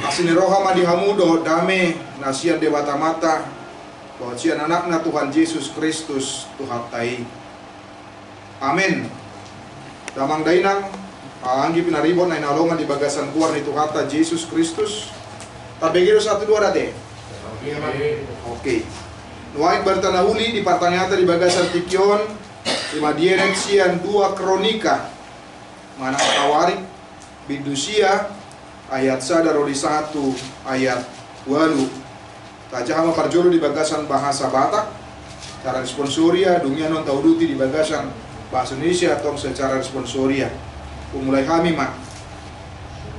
Asini rohama di hamudo dame nasian debata mata bahwa cian anakna Tuhan Yesus Kristus Tuhan tai. Amin. Damang dainang anggi pinaribon na inalongan di bagasan kuar ni Tuhan Yesus Kristus. Tabegiro 1-2 date. Oke. Nuaik bertanahuli di partanyata di bagasan tikion di madierek sian 2 kronika mana tawarik bidusia ayat sadaro di 1 ayat 2. Tajama parjolo di bagasan bahasa Batak cara responsoria dunia non tauduti di bagasan bahasa Indonesia atau secara responsoria. Pemulai kami mak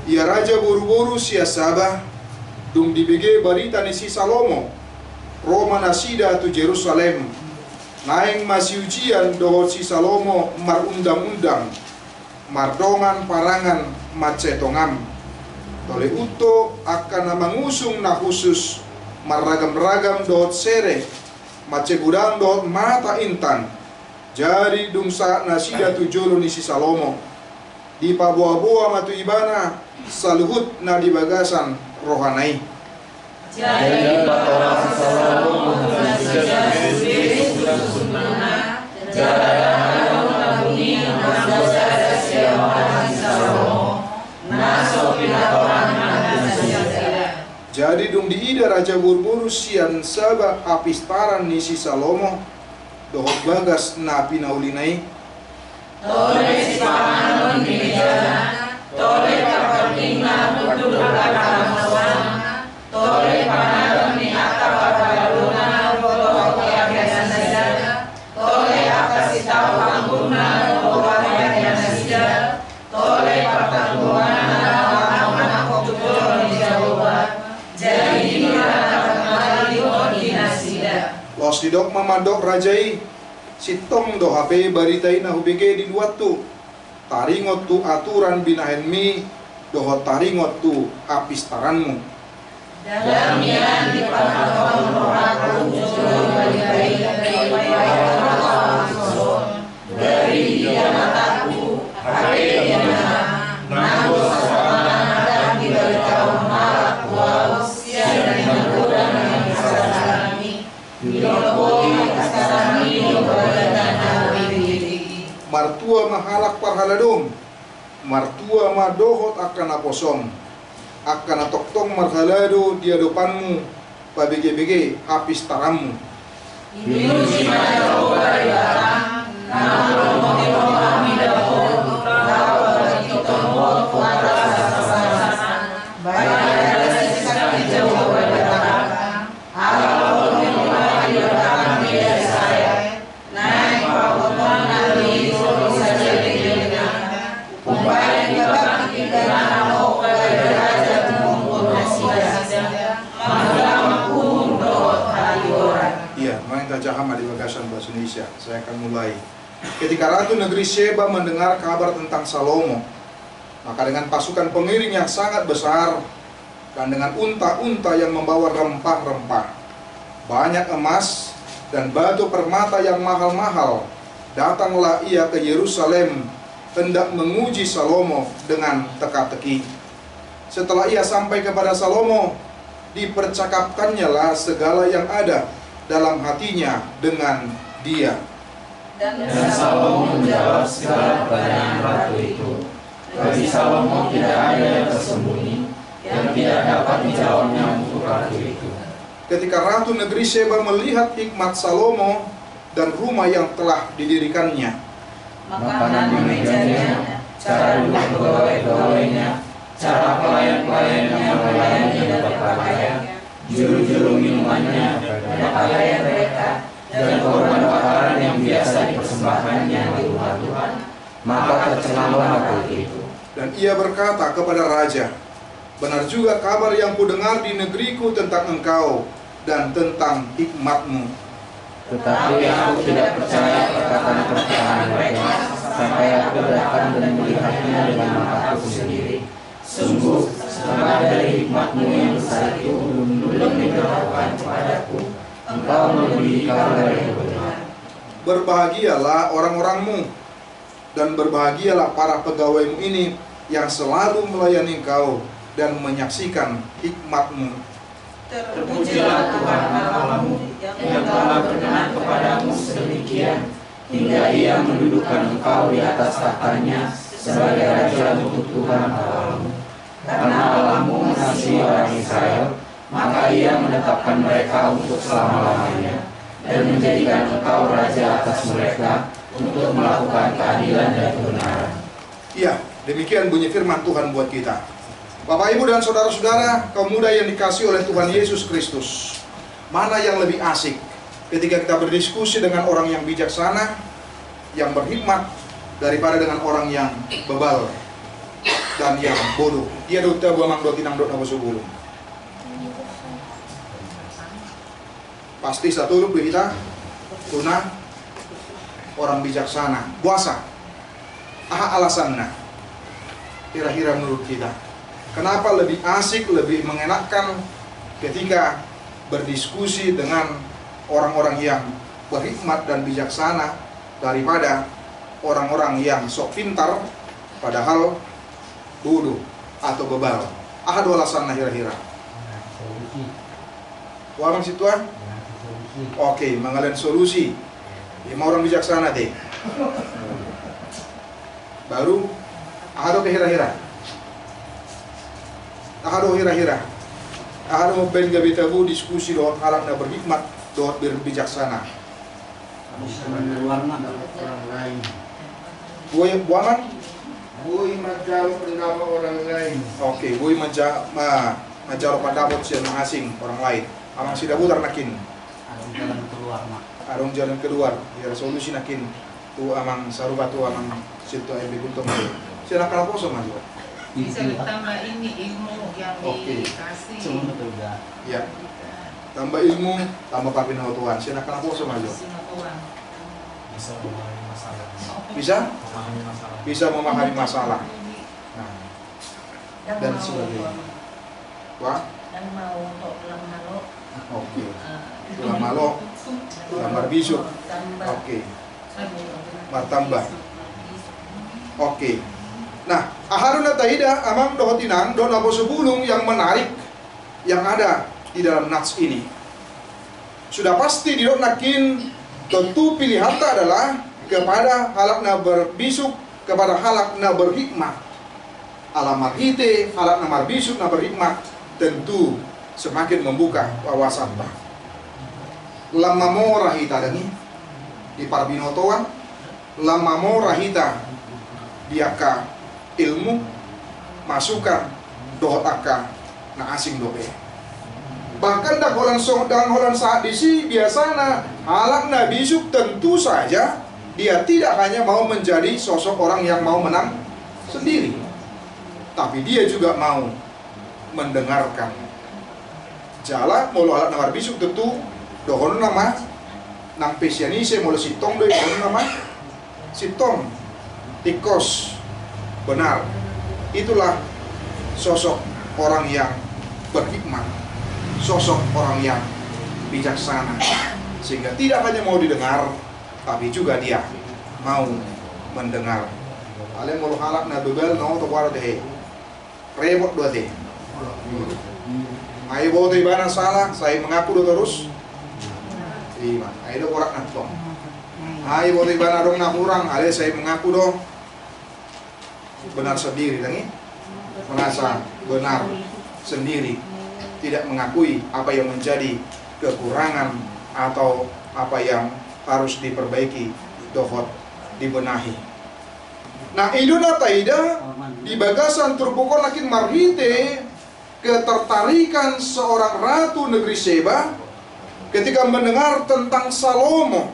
ia raja buru-buru sia sabah dung dibege barita ni si Salomo Roma nasida tu Jerusalem naing masih ujian dohot si Salomo mar undang-undang mardongan parangan macetongam tole uto akan mengusung na khusus maragam-ragam dohot sere macegudang dohot mata intan jari dung saat nasida tu jolo ni si Salomo di paboa-boa matu ibana saluhut na di bagasan rohanai. Jadi orang si Salomo jadi dung diida raja buru-buru sian sabah apistaran ni si Salomo dohot bagas na pinaulinai tole si panganon minijana tole kapatingna untuk berkata-kata tole panganon ni akta pakaluna bahwa biasa saja tole akasitahu angguna bahwa biasa saja tole pertemuan anak koktulo di Jawa jadi dimana kembali koordinasinya los didok mamadok rajai sitong do HP baritai na hubege di luar tu taringot tu aturan binahenmi dohot taringot tu apistaranmu damian di pangkalan rohaku dari dari dia mataku hari dia nanggo sama dan diberitahu marak waus yang menggoda yang kesalahan dilopoi kasarani martua mahalak parhaladum martua madohot akan aposong akan atoktong marhalado di hadapanmu pabege-bege habis tarammu diuji majauh dari barang namun motivasi kami dahulu bahwa kita mau kuasa sasana baik dari sisi jauh dari barang kalau motivasi barang dari saya naik bahwa nanti bisa jadi dengan upaya kita dengan mau raja iya, main tajahama di bagasan bahasa Indonesia. Saya akan mulai. Ketika Ratu Negeri Sheba mendengar kabar tentang Salomo, maka dengan pasukan pengiring yang sangat besar dan dengan unta-unta yang membawa rempah-rempah, banyak emas dan batu permata yang mahal-mahal, datanglah ia ke Yerusalem hendak menguji Salomo dengan teka-teki. Setelah ia sampai kepada Salomo, dipercakapkannya lah segala yang ada dalam hatinya dengan dia. Dan Salomo menjawab segala pertanyaan ratu itu. Bagi Salomo tidak ada yang tersembunyi yang tidak dapat dijawabnya untuk ratu itu. Ketika Ratu Negeri Sheba melihat hikmat Salomo dan rumah yang telah didirikannya, makanan di mejanya, cara duduk pegawai-pegawainya, cara pelayan-pelayan yang melayani dan berpakaian, juru-juru minumannya, pakaian mereka, dan korban bakaran yang biasa dipersembahkannya di rumah Tuhan, maka tercenanglah ratu itu. dan ia berkata kepada raja, benar juga kabar yang kudengar di negeriku tentang engkau dan tentang hikmatmu. Tetapi aku tidak percaya perkataan-perkataan mereka sampai aku datang dan melihatnya dengan mataku sendiri. Sungguh, setengah dari hikmatmu yang besar itu belum diberitahukan kepadaku. Engkau memberi kabar yang benar. Berbahagialah orang-orangmu dan berbahagialah para pegawaimu ini yang selalu melayani engkau dan menyaksikan hikmat-Mu. Terpujilah Tuhan Allahmu yang telah berkenan kepadamu sedemikian, hingga Ia mendudukkan Engkau di atas tahtanya sebagai Raja untuk Tuhan Allahmu. Karena Allahmu mengasihi orang Israel, maka Ia menetapkan mereka untuk selama-lamanya dan menjadikan Engkau Raja atas mereka untuk melakukan keadilan dan kebenaran. Iya, demikian bunyi firman Tuhan buat kita. Bapak, Ibu, dan saudara-saudara, kaum muda yang dikasihi oleh Tuhan Yesus Kristus, mana yang lebih asik ketika kita berdiskusi dengan orang yang bijaksana, yang berhikmat, daripada dengan orang yang bebal dan yang bodoh? Dia duta buamang do tinang do nabosubulung. Pasti satu lupa kita tuna orang bijaksana, puasa. Aha alasannya? Kira-kira menurut kita, kenapa lebih asik, lebih mengenakkan ketika berdiskusi dengan orang-orang yang berhikmat dan bijaksana daripada orang-orang yang sok pintar padahal bodoh atau bebal? Aha dua alasannya kira-kira? Warang situan? Oke, mengalian solusi. Lima orang bijaksana deh. Baru ahado kira-kira. Ahado kira-kira. Ahado mau ben gabi tabu diskusi doang alam na berhikmat, doang berbijaksana. Warna orang lain. Boy buangan? Boy menjauh pendapat orang lain. Oke, boy menjauh pendapat siapa asing orang lain. Amang sida putar nakin. Ada jalan keluar mak. Arong jalan keluar, biar solusi nakin tu amang sarupa tu amang situ ayam bikuntung. Sila kala kosong aja. Bisa ditambah ini ilmu yang Oke. dikasih. Semua juga. Ya, tambah ilmu, tambah papinautuan. Sila kala kosong aja. Sinatuan. Bisa memahami masalah. Bisa? Memahami masalah. Bisa memahami masalah. Nah, dan mau- sebagainya. Wah, Dan mau untuk ulang malo. oke. Ulang malo, ulang barbisuk. Tambah. Oke. Martambah. Oke. Nah, aharuna taida amang dohotinan don abo sebulung yang menarik yang ada di dalam nats ini. Sudah pasti di nakin tentu pilihan adalah kepada halakna berbisuk, kepada halakna berhikmat. Alamar hite, halakna marbisuk na berhikmat tentu semakin membuka wawasan. Lama mo rahita dangi di parbinotoan, lama mo rahita diaka ilmu masukan dohotaka na asing dobe. Bahkan dalam holan saat disi biasana halak na bisuk tentu saja dia tidak hanya mau menjadi sosok orang yang mau menang sendiri, tapi dia juga mau mendengarkan. Jala molo halak na bisuk tentu dohon nama nang pesianise molo sitong doy dohon nama sitong tikos benar. Itulah sosok orang yang berhikmat, sosok orang yang bijaksana, sehingga tidak hanya mau didengar tapi juga dia mau mendengar. Kalian mau halak na bebel no to war deh repot dua deh. Ayo bawa tu ibadah salah, saya mengaku do terus. Terima. Ayo do korak na tong. Ayo bawa tu ibadah dong na kurang, ale saya mengaku do benar sendiri, tangi merasa benar sendiri, tidak mengakui apa yang menjadi kekurangan atau apa yang harus diperbaiki, dohot dibenahi. Nah, iduna taida di bagasan turbukon nakin marhite ketertarikan seorang ratu negeri Seba ketika mendengar tentang Salomo.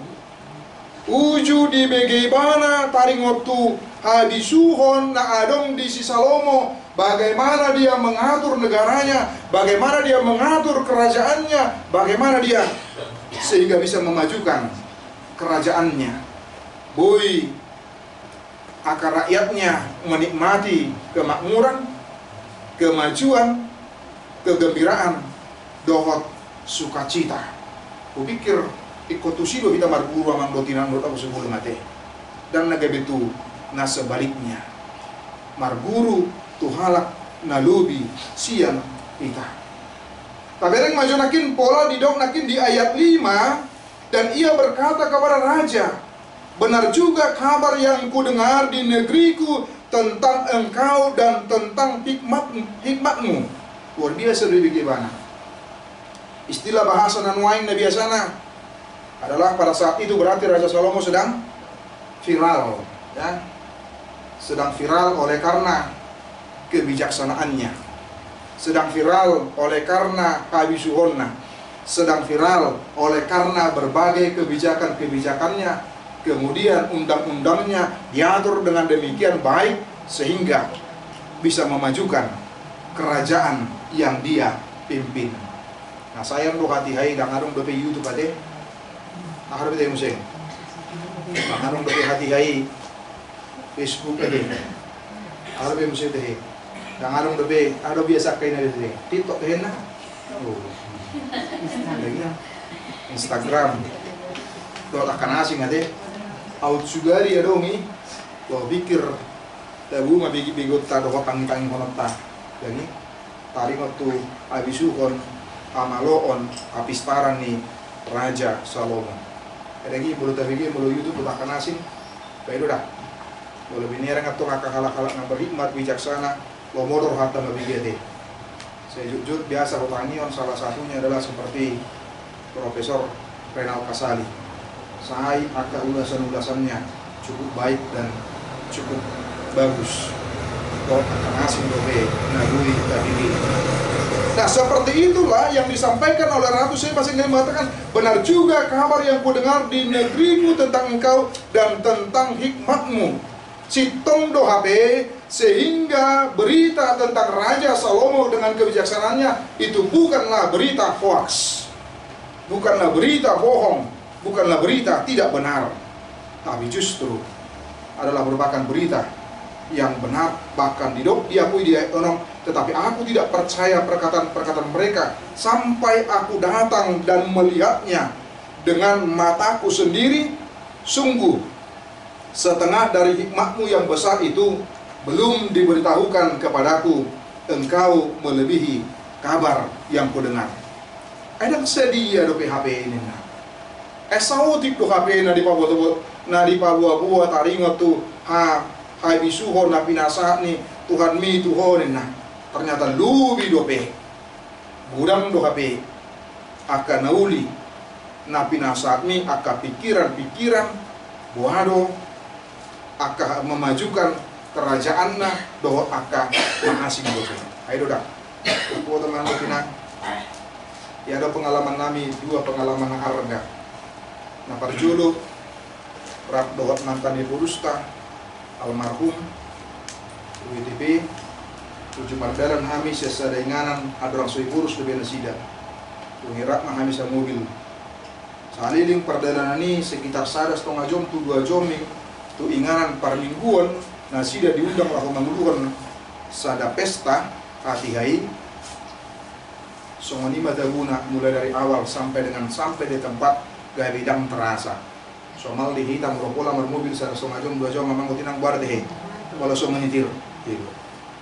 Uju di bagaimana taring waktu hadisuhon na adong di si Salomo, bagaimana dia mengatur negaranya, bagaimana dia mengatur kerajaannya, bagaimana dia sehingga bisa memajukan kerajaannya. Boy agar rakyatnya menikmati kemakmuran, kemajuan, kegembiraan, dohot sukacita. Kupikir ikotusido kita marguru amang dotinan dot aku sebelum mate. Dan nagabetu na sebaliknya. Marguru tuhalak nalubi sian ita. Tabereng maju nakin pola didok nakin di ayat 5, dan ia berkata kepada raja, benar juga kabar yang kudengar di negeriku tentang engkau dan tentang hikmatmu. Luar biasa dari bagaimana. Istilah bahasa nanuain na biasana adalah pada saat itu berarti Raja Salomo sedang viral, ya. Sedang viral oleh karena kebijaksanaannya, sedang viral oleh karena kabisuhonna, sedang viral oleh karena berbagai kebijakan-kebijakannya, kemudian undang-undangnya diatur dengan demikian baik sehingga bisa memajukan kerajaan yang dia pimpin. Nah, sayang do hati-hati dangarung do pe YouTube ade. Harap kita museng. Dangarung do pe hati-hati Facebook ade. Harap kita museng teh. Dangarung do pe ado biasa kain ade teh. TikTok teh na. Oh. Instagram. Do akan asing ade. Out sugari adongi. Do pikir tabu mabigi-bigot ta do pangitang honota. Jadi tarik waktu abisuhon amaloon apistaran ni Raja Salomo. Lagi bulu tabigi bulu YouTube akan asin. Baik dah. Bulu binerang atau kakak-kakak yang berhikmat bijaksana, lo modor harta mabigi deh. Saya jujur biasa pertanian salah satunya adalah seperti Profesor Renal Kasali. Saya akan ulasan-ulasannya cukup baik dan cukup bagus. Kau akan asin dobe nagui tabigi. Nah, seperti itulah yang disampaikan oleh Ratu saya masih mengatakan, benar juga kabar yang kudengar di negerimu tentang engkau dan tentang hikmatmu. Citong dohabe, sehingga berita tentang Raja Salomo dengan kebijaksanaannya itu bukanlah berita hoax, bukanlah berita bohong, bukanlah berita tidak benar, tapi justru adalah merupakan berita yang benar, bahkan diakui dia orang. Tetapi aku tidak percaya perkataan-perkataan mereka sampai aku datang dan melihatnya dengan mataku sendiri. Sungguh setengah dari hikmatmu yang besar itu belum diberitahukan kepadaku. Engkau melebihi kabar yang kudengar. Ada sedia do PHP ini na. Esautik do HP na di pabuat taringot tu hai bisuhon na pinasa ni Tuhan mi Tuhan na. Ternyata lubi dope gudang do HP akan nauli napi nasatmi akan pikiran-pikiran boado akan memajukan kerajaan na doh akan mengasing dope. Ayo dah upo teman dopinak ya, ada pengalaman nami, dua pengalaman harga. Nah parjulu rap doh mantan ibu Rusta almarhum WTP 7 mardalan hamis sesada inganan adorang soi burus lebih nasida. Tungirak mah hamis mobil. Saliling perdalan ini sekitar 1,5 jam tu 2 jam tu inganan par mingguan nasida diundang lah manguluhan sada pesta hati-hai. Songoni madaguna mulai dari awal sampai di tempat gaya bidang terasa. Somal dihitam rokola mobil 1,5 jam 2 jam memang kutinang bar deh. Kalau so menyetir gitu.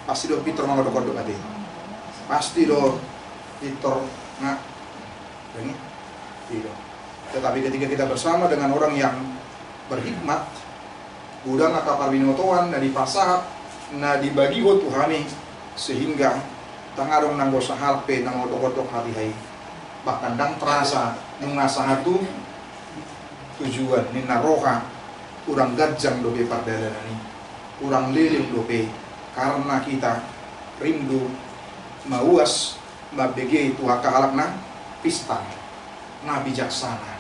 Pasti do Peter mau kodok ade. Pasti do Peter nak ini tidak. Tetapi ketika kita bersama dengan orang yang berhikmat, udang akapar binotoan na dipasah na dibagi go Tuhani sehingga tangarong nang dosa halpe nang odok-odok hati-hai. Bahkan dang terasa nungasahatu tujuan nina roha urang gajang dobe pardalan ini. Urang lilim dobe karena kita rindu mauas mabege itu haka na pista na bijaksana.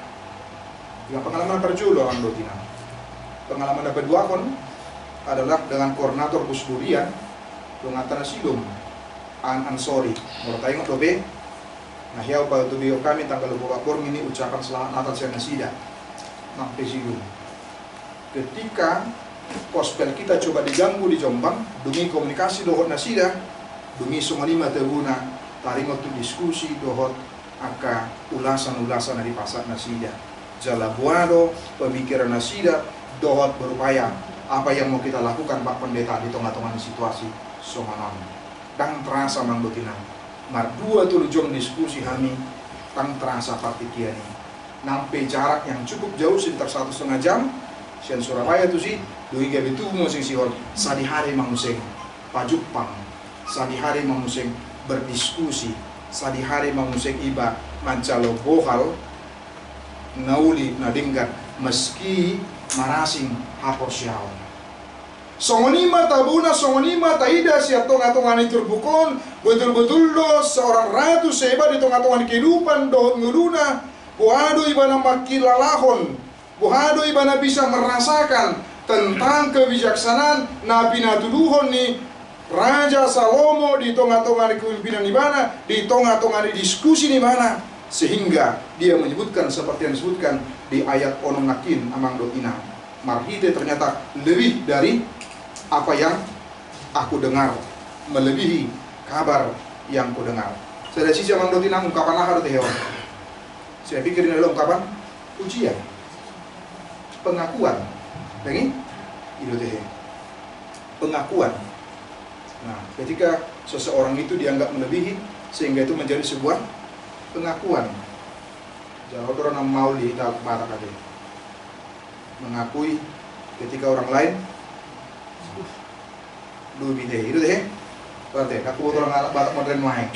Yang pengalaman perjulo kan dotina. Pengalaman dapat dua kon adalah dengan koordinator Pusdurian dongatan sidum Ansori. Mortai ngot dobe. Nah hiau pada tubuh kami tanggal 24 ini ucapan selamat Natal saya nasida. Nampe sidum. Ketika gospel kita coba diganggu di Jombang, demi komunikasi dohot nasida, demi sumanima teguna, taringot tu diskusi dohot aka ulasan-ulasan dari pasar nasida. Jalabuado, pemikiran nasida, dohot berupaya apa yang mau kita lakukan Pak Pendeta di tengah-tengah situasi somanan. dan terasa mangdotina. Mar dua tuh jom diskusi kami tang terasa partikiani. Nampai jarak yang cukup jauh sekitar 1,5 jam. Sian Surabaya tuh sih, doi gabe tuh musing sihon. Sadi hari manguseng pajupang, sadi hari manguseng berdiskusi, sadi hari manguseng iba mancalo bohal nauli nadinggan meski marasing haposyaon. Songonima tabuna, songonima taida siat tonga-tongan terbukon, betul-betul do seorang ratu seba di tonga-tongan kehidupan dohot nguluna, buhado ibana makilalahon, buhado ibana bisa merasakan tentang kebijaksanaan Nabi Natuduhon nih Raja Salomo di tonga-tongan kepemimpinan di mana, di tonga-tongan diskusi di mana, sehingga dia menyebutkan seperti yang disebutkan di ayat Onom Nakin Amang Dotina. Marhite ternyata lebih dari apa yang aku dengar, melebihi kabar yang ku dengar. Saya sisi Amang Dotina ungkapan lahar teh hewan. Saya pikir ini adalah ungkapan ujian, pengakuan. Dengi? Itu teh pengakuan. Nah, ketika seseorang itu dianggap melebihi, sehingga itu menjadi sebuah pengakuan. Jangan orang mau lihat barak aja. Mengakui ketika orang lain lebih deh, itu deh. Berarti aku orang barak modern main.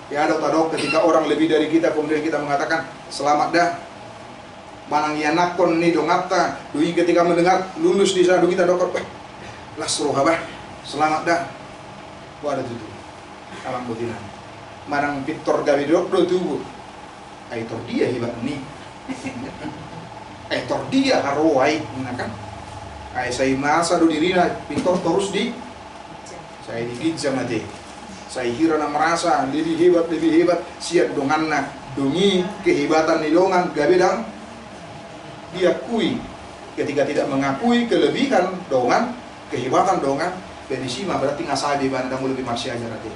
Ya ada tadok ketika orang lebih dari kita, kemudian kita mengatakan selamat dah. Manang yanakon nih dongata, doi ketika mendengar lulus di sana kita dokter, lasroh abah, selamat dah. Wah ada tuh, alam botina. Manang Victor Gavidok do tuh, aitor dia hebat nih, aitor dia haruai, kan? Saya masa do dirina Victor terus di, saya digijam nanti. Saya kira merasa lebih hebat, siap donganna, dongi kehebatan di dongan Gavidang. Diakui ketika tidak mengakui kelebihan dongan, kehebatan dongan, bendisima berarti ngasabi bana dan lebih masih aja nanti.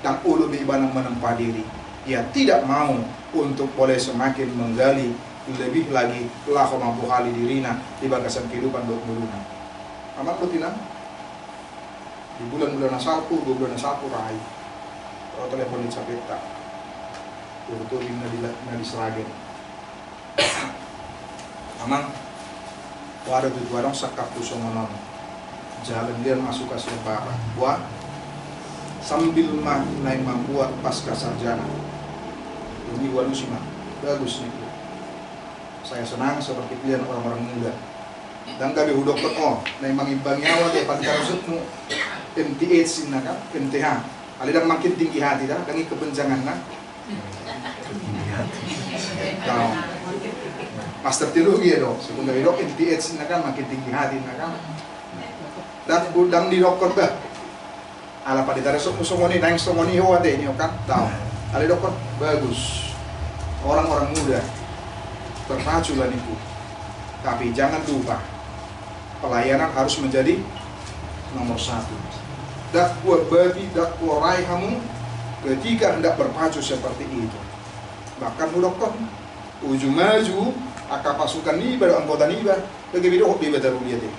Dan lebih bana menempa diri. Dia tidak mau untuk boleh semakin menggali lebih lagi lahu mampu hali dirina di bagasan kehidupan dok muluna. Amat betina di bulan-bulan asalku, 2 bulan asalku rai. Kalau telepon dicapet tak, betul di Seragen. Amang, waduh tuh warung sakap tuh songonon, jalan dia masuk ke Sembara, wah sambil naik membuat pasca sarjana, ini waduh sih mah, bagus nih. Saya senang seperti pilihan orang-orang muda. Dan kami udah naik mengimbangi nyawa deh, pancar usutmu, MTH sih kan, MTH, alih makin tinggi hati dah, kangi kebenjangan nah. Master teologi ya dok, sebelum dari dok MTH kan makin tinggi hati kan, dan udang di dokter bah, ala pada dari somoni nang somoni hawa deh ini kan, tahu, ala dokter bagus, orang-orang muda terpacu lah nipu, tapi jangan lupa pelayanan harus menjadi nomor 1. Dakwah bagi dakwah rai kamu ketika hendak berpacu seperti itu, bahkan dokter ujung maju akap pasukan niba dan anggota niba bagi bidok niba taruh dia deh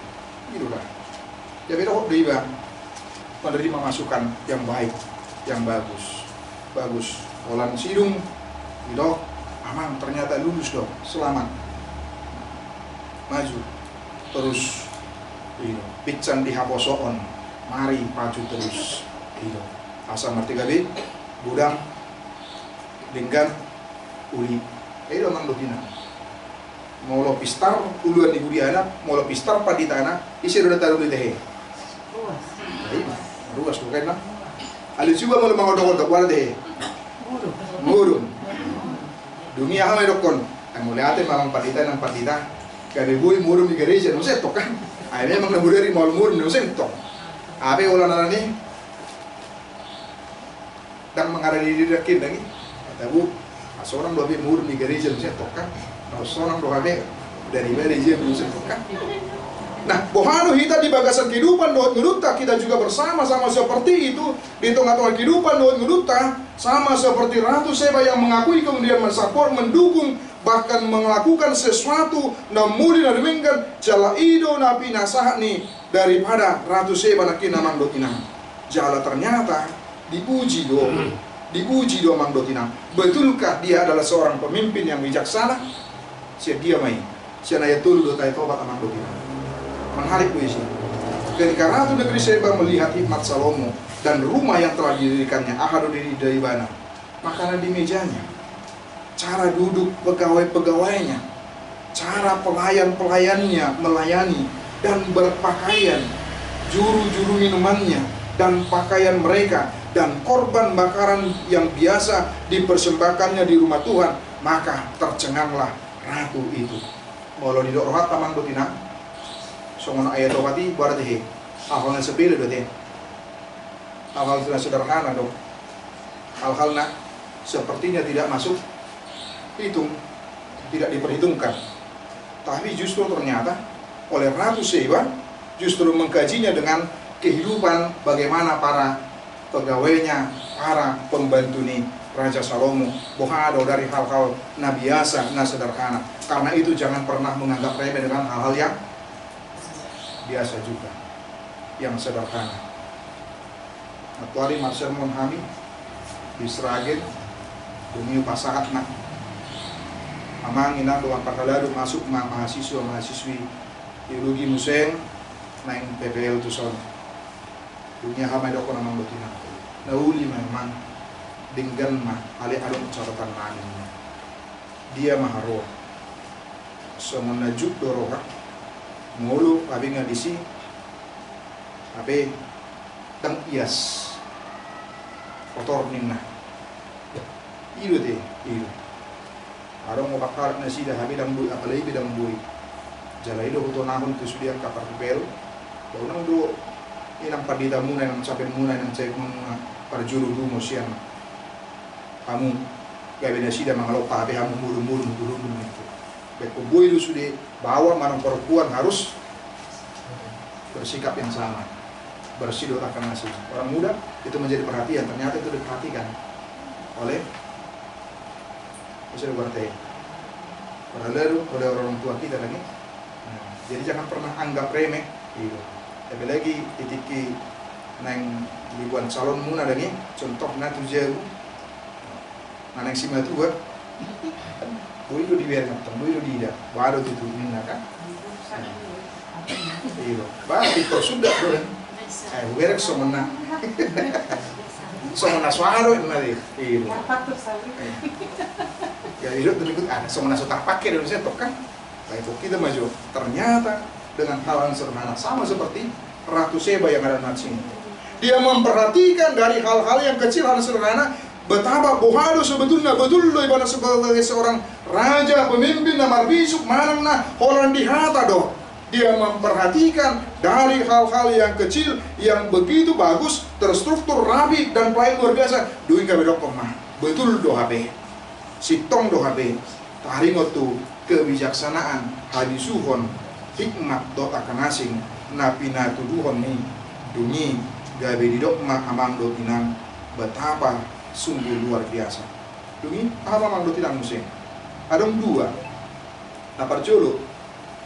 gitu lah ya bidok niba menerima masukan yang baik yang bagus olan sidung bidok aman ternyata lulus dong selamat maju terus gitu pican di haposoon mari maju terus gitu asal ngerti gabe budang linggan uli itu mang dotina mau lo pistar uluan di budiana mau lo pistar paditana isi udah taruh di teh ruas bukan lah alis juga mau lo mangodok-odok wala deh ngurun dunia hamai dokon ang muliate mamang padita ng padita kami bui murum di gereja no setok kan akhirnya memang nabudari mau murum no setok ape ulah narani dan mengarah diri dakin lagi tahu seorang dua murum di gereja no setok kan seorang doa dari gereja no setok kan. Nah, bohano kita di bagasan kehidupan doa ngeluta kita juga bersama-sama seperti itu di tengah-tengah kehidupan doa ngeluta sama seperti Ratu Seba yang mengakui kemudian mensupport, mendukung bahkan melakukan sesuatu namuli narimengkan jala ido napi nasah nih daripada Ratu Seba nakin namang doa inang. jala ternyata diuji do mang do tinang. Betulkah dia adalah seorang pemimpin yang bijaksana? Sia dia mai. Sia na yatul do tai tobat amang do tinang. Menarik puisi. Ketika Ratu Negeri Seba melihat hikmat Salomo dan rumah yang telah didirikannya, ahadu diri dari bana, makanan di mejanya, cara duduk pegawai-pegawainya, cara pelayan-pelayannya melayani dan berpakaian, juru-juru minumannya dan pakaian mereka, dan korban bakaran yang biasa dipersembahkannya di rumah Tuhan, maka tercenganglah ratu itu. Molo di rohat tamang dotina, songon ayat topati berarti hal-hal yang sepele dote, hal-hal yang sederhana dong, hal-hal sepertinya tidak masuk hitung, tidak diperhitungkan, tapi justru ternyata oleh Ratu Seba justru mengkajinya dengan kehidupan bagaimana para pegawainya, para pembantu nih Raja Salomo, bohado dari hal-hal biasa, sederhana. Karena itu jangan pernah menganggap remeh dengan hal-hal yang biasa juga, yang sederhana. Atuari Marcel Monhami diseragen demi pasahat nak amang ina doang pakalado masuk mahasiswa-mahasiswi teologi museng main PPL tu son dunia hamai doko namang dotina nauli memang dinggan mah ale adong catatan nanya dia maharo songon najuk doroha ngulu abi ngadisi abe tang ias kotor ninna ilu deh ilu arong mo bakal na sida habi dang bui apalagi bidang bui jalai do huto nahon ke sudia kapar bel daw nang do inang padita muna nang capen muna nang cek mga parjuru dumo siang kamu gawe na sida mga lopa habi hamu mulung itu beko bui do sudi bawa manang perempuan harus bersikap yang sama, bersih do akan nasi. Orang muda itu menjadi perhatian, ternyata itu diperhatikan oleh bisa berarti oleh orang tua kita lagi. Jadi jangan pernah anggap remeh gitu. Tapi lagi titiki nang ribuan calon muna lagi contoh na tujuh nang sima tua bui do dibiarkan bui do tidak baru itu minna kan iyo ba itu sudah do werek somena suaro nari iyo ya hidup berikut ada somena sutar pakai Indonesia toh kan baik kita maju ternyata dengan hal yang sederhana sama seperti Ratu Seba yang ada di sini. Dia memperhatikan dari hal-hal yang kecil, hal sederhana, betapa bohado sebetulnya betul ibadah sebagai seorang raja, pemimpin, namar bisuk, manang holan di hata doh. Dia memperhatikan dari hal-hal yang kecil yang begitu bagus, terstruktur, rapi dan pelayan luar biasa. Duit kami dokong mah, betul doh HP, sitong doh HP, taringot tu kebijaksanaan, hadisuhon, hikmat doh akan asing, napina tuduhon nih, dunyi gabe di dokma amang do tinang betapa sungguh luar biasa. Dungi amang do tinang museng. Adong dua. Napar jolo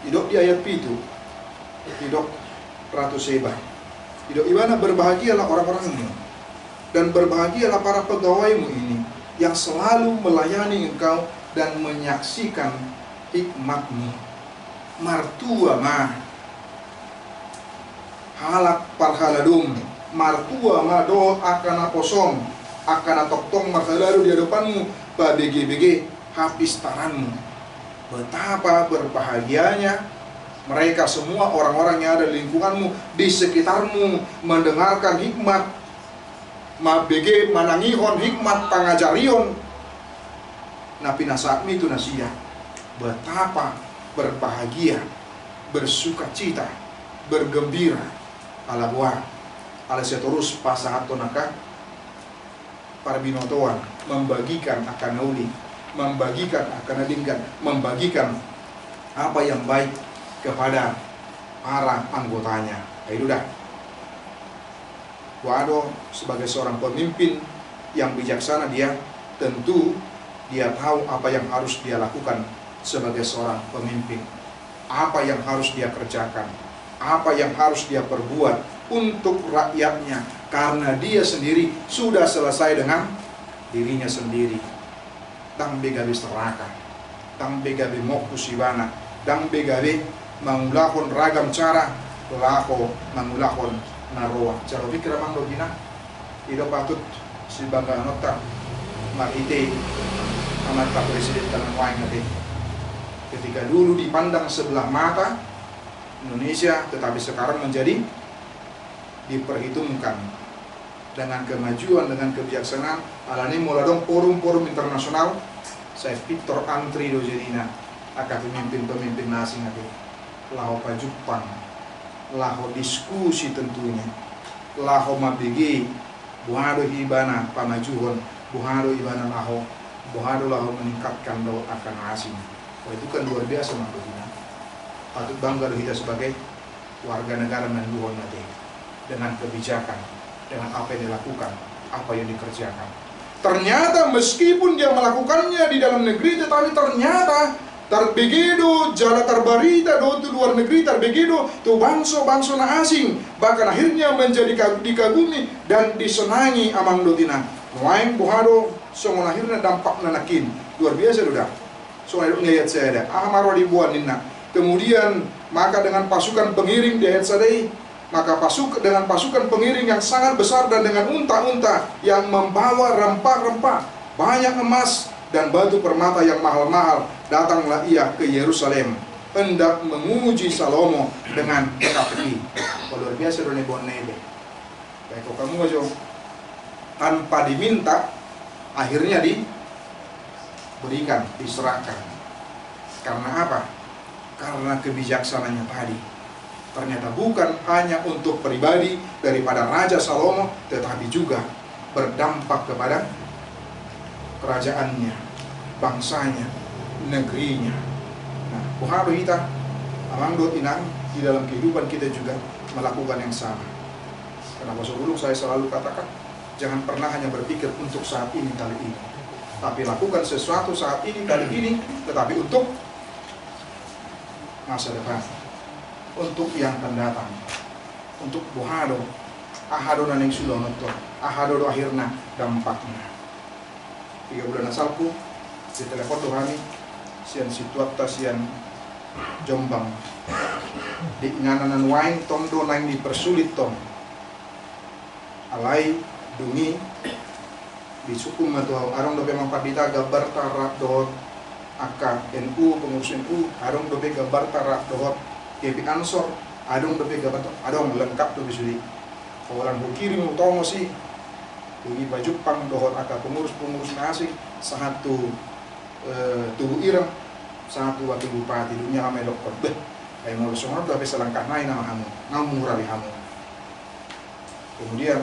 idok di ayat pitu. Idok Ratu Seba. Idok ibana berbahagialah orang-orang ini dan berbahagialah para pegawaimu ini yang selalu melayani engkau dan menyaksikan hikmatmu. Martua mah halak parhaladum martua mado akan aposong akan toktong marhaladu di hadapanmu babg habis taranmu. Betapa berbahagianya mereka semua orang-orang yang ada di lingkunganmu, di sekitarmu mendengarkan hikmat mabg manangihon hikmat pangajarion napi nasakmi itu nasia. Betapa berbahagia, bersuka cita, bergembira ala buah ala seterus pasangat tonaka para binotoan membagikan akan nauli, membagikan akan adingkan, membagikan apa yang baik kepada para anggotanya. Itu dah. Wado sebagai seorang pemimpin yang bijaksana, dia tentu dia tahu apa yang harus dia lakukan sebagai seorang pemimpin, apa yang harus dia kerjakan, apa yang harus dia perbuat untuk rakyatnya, karena dia sendiri sudah selesai dengan dirinya sendiri. Dang begabe seraka, dang begabe mokus ibana, dang begabe mangulakon ragam cara lako mangulakon naroa. Cara pikir mang dogina, itu patut si bangga nota makite amat Pak Presiden tangan waing nanti. Ketika dulu dipandang sebelah mata Indonesia, tetapi sekarang menjadi diperhitungkan dengan kemajuan, dengan kebijaksanaan. Alani muladong forum-forum internasional, saya Victor antri do jadina akan pemimpin-pemimpin asing nanti. Laho pajupang, laho diskusi tentunya, laho mabigi, buhado hibana pamajuhon, buhado ibana laho, buhado laho meningkatkan do akan asing. Oh, itu kan luar biasa maksudnya. Patut bangga kita sebagai warga negara Manduhon nanti dengan kebijakan, dengan apa yang dilakukan, apa yang dikerjakan. Ternyata meskipun dia melakukannya di dalam negeri, tetapi ternyata terbegitu jala terbarita do tu luar negeri, terbegitu tu bangso na asing, bahkan akhirnya menjadi dikagumi dan disenangi amang dotina. Waing buhado songon akhirnya dampak nanakin luar biasa sudah. Soalnya ngelihat saya ada ahmaro dibuat nina. Kemudian maka dengan pasukan pengiring di ayat sadai, maka dengan pasukan pengiring yang sangat besar dan dengan unta-unta yang membawa rempah-rempah, banyak emas dan batu permata yang mahal-mahal, datanglah ia ke Yerusalem hendak menguji Salomo dengan teka-teki. Luar biasa done bonebe. Baik kamu aja tanpa diminta akhirnya diberikan, diserahkan. Karena apa? Karena kebijaksanaannya tadi. Ternyata bukan hanya untuk pribadi daripada Raja Salomo, tetapi juga berdampak kepada kerajaannya, bangsanya, negerinya. Nah, buharo kita amang dot inang di dalam kehidupan kita juga melakukan yang sama. Kenapa sebelum saya selalu katakan, jangan pernah hanya berpikir untuk saat ini kali ini, tapi lakukan sesuatu saat ini kali ini, tetapi untuk masa depan, untuk yang akan datang, untuk buhado ahado naning sulonoto, ahado do akhirna dampaknya. 3 bulan asalku di telepon kami sian situata sian Jombang di ngananan waing tong do nang dipersulit tong alai dungi di suku matu arong do memang pabita gambar tarak do aka NU pengurus NU arong do gambar tarak do kepi ansor adong do gambar adong lengkap do bisudi orang bukiri mu tongo si dungi bajupang do aka pengurus nasi satu tubuh irang satu wakil bupati dunia kami dokter beh kayak mau besok tapi selangkah naik nama kamu ngamu rali kamu. Kemudian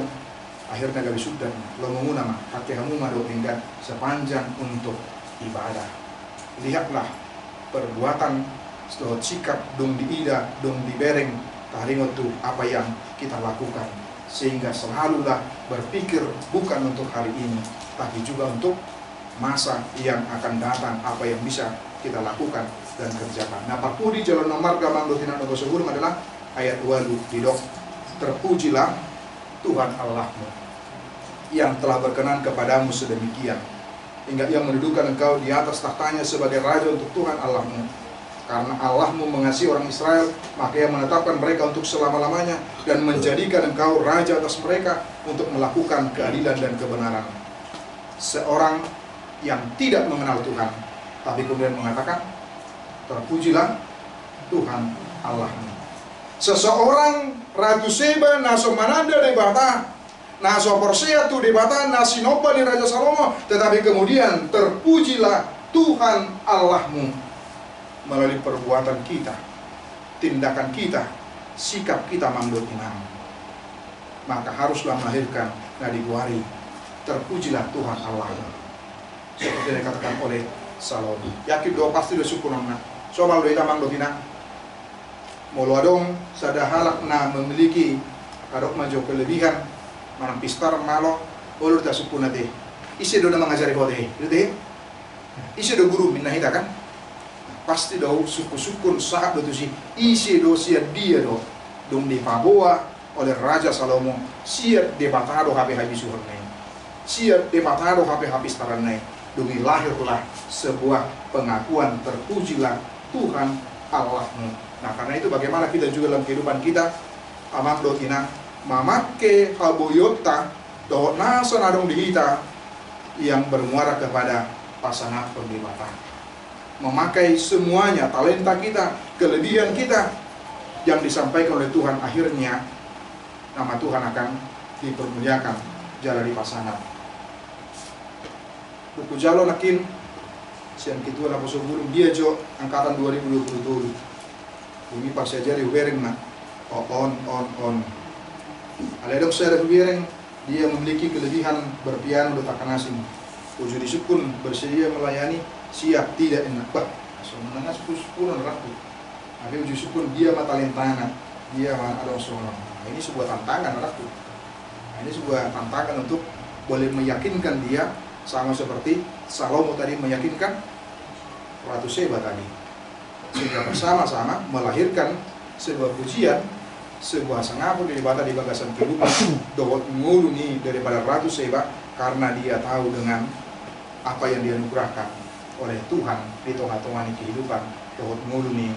akhirnya gabi sudah lo menguna mah hati kamu mah do tinggal sepanjang untuk ibadah. Lihatlah perbuatan setelah sikap dong diida dong dibereng taringot tu apa yang kita lakukan, sehingga selalulah berpikir bukan untuk hari ini tapi juga untuk masa yang akan datang, apa yang bisa kita lakukan dan kerjakan. Nah, pakudi jalan nomor gamang dotina nogo sebelum adalah ayat 2 didok. Terpujilah Tuhan Allahmu yang telah berkenan kepadamu sedemikian, hingga ia mendudukan engkau di atas tahtanya sebagai raja untuk Tuhan Allahmu. Karena Allahmu mengasihi orang Israel, maka ia menetapkan mereka untuk selama-lamanya dan menjadikan engkau raja atas mereka untuk melakukan keadilan dan kebenaran. Seorang yang tidak mengenal Tuhan, tapi kemudian mengatakan, terpujilah Tuhan Allahmu. Seseorang Ratu Seba naso mananda de bata, naso Persea tu de bata, nasinopa di Raja Salomo, tetapi kemudian terpujilah Tuhan Allahmu melalui perbuatan kita, tindakan kita, sikap kita mandut imam. Maka haruslah melahirkan nadibuari, terpujilah Tuhan Allahmu. Seperti yang dikatakan oleh Salomo. Yakin doa pasti doa syukur nang. Soal doa tamang doa molo adong sada halak na memiliki adok majo kelebihan manang pistar malo ulur ta syukur nate. Isi do na mangajari ko deh. Itu deh. Isi do guru minahita kan. Pasti do syukur-syukur saat do si isi do sia dia do dong di paboa oleh Raja Salomo, siap debatado habis suhurnai, siap debatado habis taranai, demi lahirlah sebuah pengakuan terpujilah Tuhan Allahmu. Nah, karena itu bagaimana kita juga dalam kehidupan kita amak dotina mamake haboyota doh nasa nadong dihita yang bermuara kepada pasangan perdebatan, memakai semuanya talenta kita, kelebihan kita yang disampaikan oleh Tuhan, akhirnya nama Tuhan akan dipermuliakan jalani pasangan. Buku Jalo nakin siang kitua na posogulung dia jo angkatan 2027. Ini pas saja di Ubereng na on. Aledok saya Ubereng, dia memiliki kelebihan berpiano do takanasin. Uju disukun bersedia melayani, siap tidak enak bah. Sebenarnya 10 ratus. Tapi uju sukun dia matalentana, dia ada sono. Nah, ini sebuah tantangan ratus. Nah, ini sebuah tantangan untuk boleh meyakinkan dia sama seperti Salomo tadi meyakinkan Ratu Seba tadi, sehingga bersama-sama melahirkan sebuah pujian, sebuah sangapu dari bata di bagasan kehidupan dohot ngulu nih daripada Ratu Seba, karena dia tahu dengan apa yang dia anugerahkan oleh Tuhan di tengah-tengah kehidupan dohot ngulu nih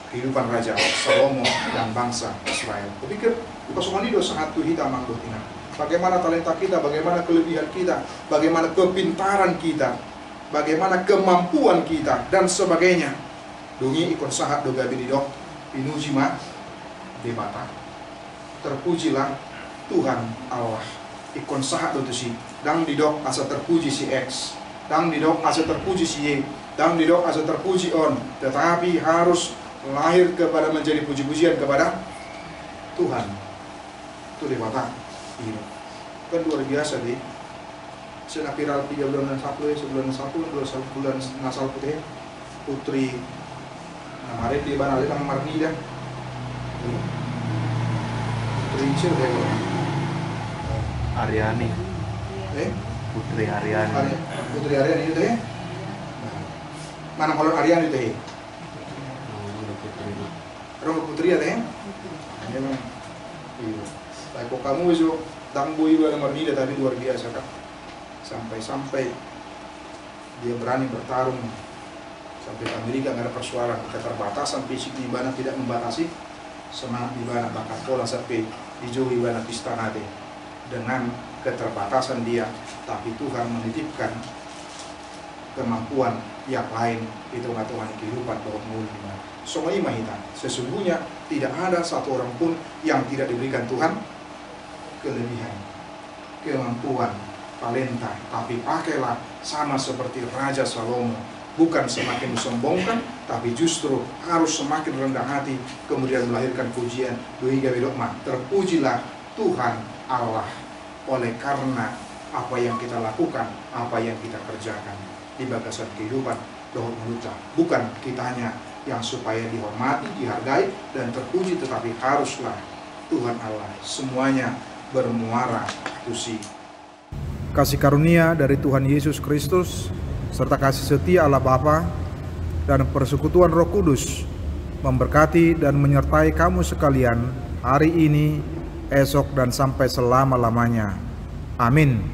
kehidupan Raja Salomo dan bangsa Israel. Kupikir kosongan itu sangat hitam manggutina. Bagaimana talenta kita, bagaimana kelebihan kita, bagaimana kepintaran kita, bagaimana kemampuan kita, dan sebagainya. Dungi ikon sahat doga bididok, pinujima, debata. Terpujilah Tuhan Allah. Ikon sahat do si, dang didok asa terpuji si X, dang didok asa terpuji si Y, dang didok asa terpuji on. Tetapi harus lahir kepada menjadi puji-pujian kepada Tuhan. Itu debata. Iya. Kan luar biasa deh. Sena viral 3 bulan sebulan nasal putih putri nama di mana ada nama Marnida putri Cil deh Aryani. Putri Aryani. Putri Aryani itu deh. Mana kalau Aryani itu deh? Orang putri ya deh. Memang. Iya. Kok kamu itu dambu ibu nomor dia tadi luar biasa kan, sampai dia berani bertarung sampai ke Amerika nggak ada persoalan, keterbatasan fisik di mana tidak membatasi semangat di mana, bahkan pola sampai dijauhi mana pista nade dengan keterbatasan dia, tapi Tuhan menitipkan kemampuan yang lain di tengah-tengah kehidupan bahwa mulia. Semua imahita sesungguhnya tidak ada satu orang pun yang tidak diberikan Tuhan kelebihan, kemampuan, talenta, tapi pakailah sama seperti Raja Salomo, bukan semakin disombongkan, tapi justru harus semakin rendah hati, kemudian melahirkan pujian. Doi gawe dokma, terpujilah Tuhan Allah oleh karena apa yang kita lakukan, apa yang kita kerjakan di bagasan kehidupan dohot meluca. Bukan kitanya yang supaya dihormati, dihargai, dan terpuji, tetapi haruslah Tuhan Allah semuanya bermuara tusi. Kasih karunia dari Tuhan Yesus Kristus serta kasih setia Allah Bapa dan persekutuan Roh Kudus memberkati dan menyertai kamu sekalian hari ini, esok, dan sampai selama-lamanya. Amin.